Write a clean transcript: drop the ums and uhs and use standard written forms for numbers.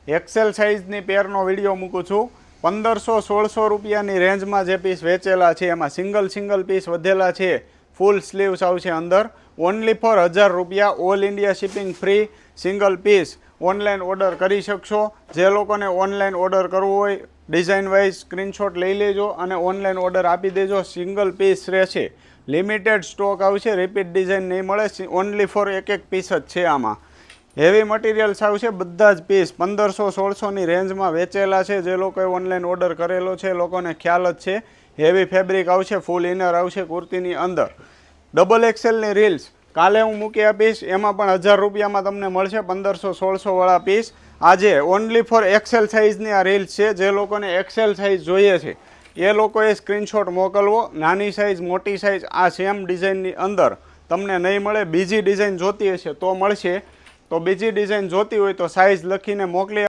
Excel સાઇઝની પેરનો video મૂકું છું। 1500-1600 રૂપિયાની રેન્જમાં જે પીસ વેચેલા છે એમાં સિંગલ પીસ વધેલા છે। ફૂલ સ્લીવ્સ આવશે અંદર। ઓનલી ફોર 1000 રૂપિયા, all India shipping free. Single piece online order કરી શકશો। જે લોકોને ઓનલાઈન ઓર્ડર કરવું હોય ડિઝાઇન વાઇઝ સ્ક્રીનશોટ લઈ લેજો અને ઓનલાઈન ઓર્ડર આપી દેજો। સિંગલ પીસ રહેશે, લિમિટેડ સ્ટોક આવશે, રિપીટ ડિઝાઇન નહીં મળે। ઓનલી ફોર એક પીસ જ છે આમાં। હેવી મટીરિયલ્સ આવશે, બધા જ પીસ 1500-1600ની રેન્જમાં વેચેલા છે। જે લોકોએ ઓનલાઈન ઓર્ડર કરેલો છે એ લોકોને ખ્યાલ જ છે। હેવી ફેબ્રિક આવશે, ફૂલ ઇનર આવશે કુર્તીની અંદર। ડબલ એક્સેલની રીલ્સ કાલે હું મૂકી આપીશ, એમાં પણ 1000 રૂપિયામાં તમને મળશે 1500-1600 વાળા પીસ। આજે ઓનલી ફોર એક્સેલ સાઇઝની આ રીલ્સ છે। જે લોકોને એક્સેલ સાઇઝ જોઈએ છે એ લોકોએ સ્ક્રીનશોટ મોકલવો। નાની સાઇઝ, મોટી સાઇઝ આ સેમ ડિઝાઇનની અંદર તમને નહીં મળે। બીજી ડિઝાઇન જોતી હશે તો મળશે, તો બીજી ડિઝાઇન જોતી હોય તો સાઇઝ લખીને મોકલી